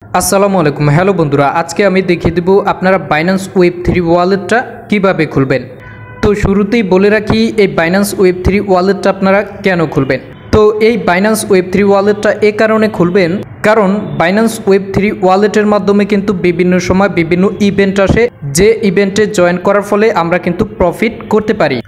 আসসালামু আলাইকুম। হ্যালো বন্ধুরা, আজকে আমি দেখিয়ে দেব আপনারা বাইন্যান্স ওয়েব 3 ওয়ালেটটা কিভাবে খুলবেন। তো শুরুতেই বলে রাখি, এই বাইন্যান্স ওয়েব 3 ওয়ালেটটা আপনারা কেন খুলবেন। তো এই বাইন্যান্স ওয়েব 3 ওয়ালেটটা এই কারণে খুলবেন, কারণ বাইন্যান্স ওয়েব 3 ওয়ালেটের মাধ্যমে কিন্তু বিভিন্ন সময় বিভিন্ন ইভেন্ট আসে, যে ইভেন্টে জয়েন করার ফলে আমরা কিন্তু প্রফিট করতে পারি।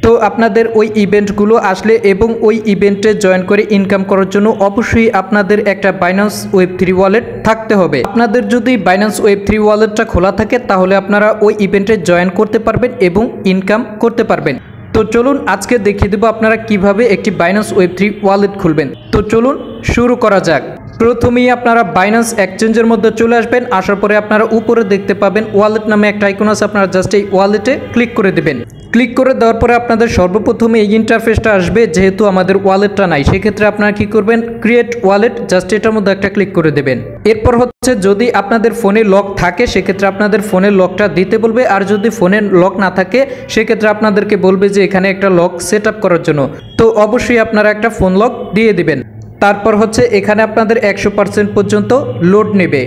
তো আপনাদের ওই ইভেন্টগুলো আসলে এবং ওই ইভেন্টে জয়েন করে ইনকাম করার জন্য অবশ্যই আপনাদের একটা বাইন্যান্স ওয়েব 3 ওয়ালেট থাকতে হবে। আপনাদের যদি বাইন্যান্স ওয়েব 3 ওয়ালেটটা খোলা থাকে তাহলে আপনারা ওই ইভেন্টে জয়েন করতে পারবেন এবং ইনকাম করতে পারবেন। তো চলুন আজকে দেখিয়ে দেবো আপনারা কিভাবে একটি বাইন্যান্স ওয়েব 3 ওয়ালেট খুলবেন। তো চলুন শুরু করা যাক। প্রথমেই আপনারা বাইন্যান্স এক্সচেঞ্জের মধ্যে চলে আসবেন। আসার পরে আপনারা উপরে দেখতে পাবেন ওয়ালেট নামে একটা আইকন আছে, আপনারা জাস্ট এই ওয়ালেটে ক্লিক করে দেবেন। ক্লিক করে দেওয়ার পরে আপনাদের সর্বপ্রথমে এই ইন্টারফেসটা আসবে। যেহেতু আমাদের ওয়ালেটটা নাই, সেক্ষেত্রে আপনারা কি করবেন, ক্রিয়েট ওয়ালেট, জাস্ট এটার মধ্যে একটা ক্লিক করে দেবেন। এরপর হচ্ছে যদি আপনাদের ফোনে লক থাকে সেক্ষেত্রে আপনাদের ফোনের লকটা দিতে বলবে, আর যদি ফোনের লক না থাকে সেক্ষেত্রে আপনাদেরকে বলবে যে এখানে একটা লক সেট আপ করার জন্য। তো অবশ্যই আপনারা একটা ফোন লক দিয়ে দিবেন। তারপর হচ্ছে এখানে আপনাদের 100% পর্যন্ত লোড নেবে।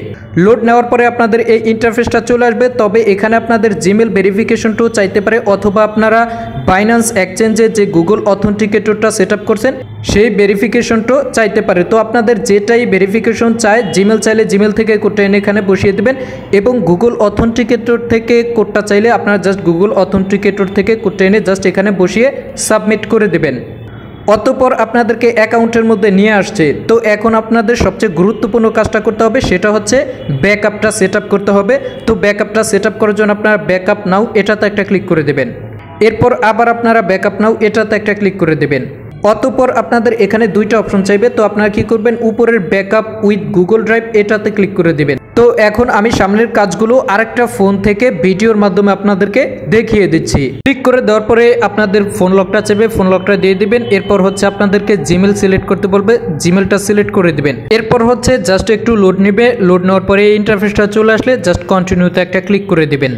লোড নেওয়ার পরে আপনাদের এই ইন্টারফেসটা চলে আসবে। তবে এখানে আপনাদের জিমেল ভেরিফিকেশনটাও চাইতে পারে, অথবা আপনারা বাইন্যান্স এক্সচেঞ্জে যে গুগল অথেন্টিকেটরটা সেট আপ করছেন সেই ভেরিফিকেশনটাও চাইতে পারে। তো আপনাদের যেটাই ভেরিফিকেশন চায়, জিমেল চাইলে জিমেল থেকে কোডটা এনে এখানে বসিয়ে দেবেন, এবং গুগল অথেন্টিকেটর থেকে কোডটা চাইলে আপনারা জাস্ট গুগল অথেন্টিকেটর থেকে কোডটা এনে জাস্ট এখানে বসিয়ে সাবমিট করে দেবেন। অতঃপর আপনাদেরকে অ্যাকাউন্টের মধ্যে নিয়ে আসছে। তো এখন আপনাদের সবচেয়ে গুরুত্বপূর্ণ কাজটা করতে হবে, সেটা হচ্ছে ব্যাকআপটা সেট আপ করতে হবে। তো ব্যাকআপটা সেট আপ করার জন্য আপনারা ব্যাকআপ নাও এটাতে একটা ক্লিক করে দেবেন। এরপর আবার আপনারা ব্যাকআপ নাও এটাতে একটা ক্লিক করে দেবেন। অতঃপর আপনাদের এখানে দুইটা অপশন চাইবে। তো আপনারা কি করবেন, উপরের ব্যাকআপ উইথ গুগল ড্রাইভ এটাতে ক্লিক করে দেবেন। তো এখন আমি সামনের কাজগুলো আরেকটা ফোন থেকে ভিডিওর মাধ্যমে আপনাদেরকে দেখিয়ে দিচ্ছি। ক্লিক করে দেওয়ার পরে আপনাদের ফোন লকটা চাইবে, ফোন লকটা দিয়ে দিবেন। এরপর হচ্ছে আপনাদেরকে জিমেল সিলেক্ট করতে বলবে, জিমেলটা সিলেক্ট করে দিবেন। এরপর হচ্ছে জাস্ট একটু লোড নেবে। লোড নেওয়ার পরে এই ইন্টারফেসটা চলে আসলে জাস্ট কন্টিনিউতে একটা ক্লিক করে দিবেন।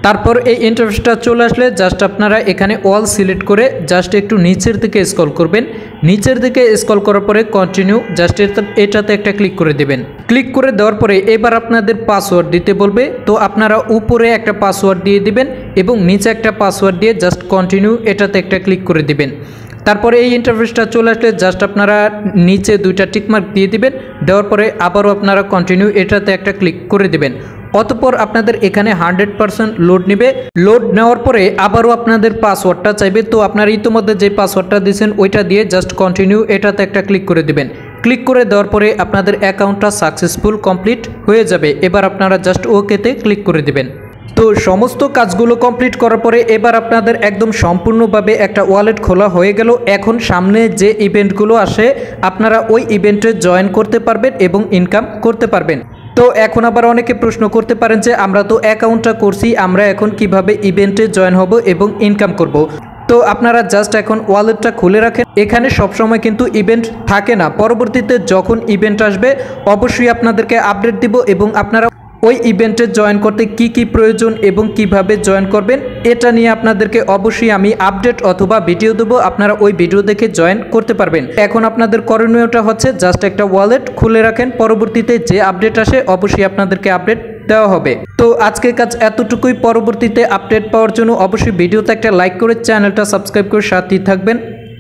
তারপর এই ইন্টারফেসটা চলে আসলে জাস্ট আপনারা এখানে অল সিলেক্ট করে জাস্ট একটু নিচের দিকে স্ক্রল করবেন। নিচের দিকে স্ক্রল করার পরে কন্টিনিউ, জাস্ট এটাতে একটা ক্লিক করে দেবেন। ক্লিক করে দেওয়ার পরে এবার আপনাদের পাসওয়ার্ড দিতে বলবে। তো আপনারা উপরে একটা পাসওয়ার্ড দিয়ে দিবেন এবং নিচে একটা পাসওয়ার্ড দিয়ে জাস্ট কন্টিনিউ এটাতে একটা ক্লিক করে দিবেন। তারপরে এই ইন্টারফেসটা চলে আসলে জাস্ট আপনারা নিচে দুইটা টিকমার্ক দিয়ে দিবেন। দেওয়ার পরে আবারও আপনারা কন্টিনিউ এটাতে একটা ক্লিক করে দিবেন। অতঃপর আপনাদের এখানে 100% লোড নেবে। লোড নেওয়ার পরে আবারও আপনাদের পাসওয়ার্ডটা চাইবে। তো আপনারা ইতিমধ্যে যে পাসওয়ার্ডটা দিয়েছেন ওইটা দিয়ে জাস্ট কন্টিনিউ এটাতে একটা ক্লিক করে দিবেন। ক্লিক করে দেওয়ার পরে আপনাদের অ্যাকাউন্টটা সাকসেসফুল কমপ্লিট হয়ে যাবে। এবার আপনারা জাস্ট ওকেতে ক্লিক করে দিবেন। তো সমস্ত কাজগুলো কমপ্লিট করার পরে এবার আপনাদের একদম সম্পূর্ণভাবে একটা ওয়ালেট খোলা হয়ে গেল। এখন সামনে যে ইভেন্টগুলো আসে আপনারা ওই ইভেন্টে জয়েন করতে পারবেন এবং ইনকাম করতে পারবেন। তো এখন আবার অনেকে প্রশ্ন করতে পারেন যে আমরা তো অ্যাকাউন্টটা করছি, আমরা এখন কিভাবে ইভেন্টে জয়েন হব এবং ইনকাম করব। তো আপনারা জাস্ট এখন ওয়ালেটটা খুলে রাখেন। এখানে সবসময় কিন্তু ইভেন্ট থাকে না, পরবর্তীতে যখন ইভেন্ট আসবে অবশ্যই আপনাদেরকে আপডেট দিব, এবং আপনারা ওই ইভেন্টে জয়েন করতে কি কি প্রয়োজন এবং কিভাবে জয়েন করবেন এটা নিয়ে আপনাদেরকে অবশ্যই আমি আপডেট অথবা ভিডিও দেবো, আপনারা ওই ভিডিও দেখে জয়েন করতে পারবেন। এখন আপনাদের করণীয়টা হচ্ছে জাস্ট একটা ওয়ালেট খুলে রাখেন, পরবর্তীতে যে আপডেট আসে অবশ্যই আপনাদেরকে আপডেট দেওয়া হবে। তো আজকের কাজ এতটুকুই। পরবর্তীতে আপডেট পাওয়ার জন্য অবশ্যই ভিডিওতে একটা লাইক করে চ্যানেলটা সাবস্ক্রাইব করে সাথেই থাকবেন।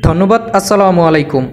ধন্যবাদ। আসসালামু আলাইকুম।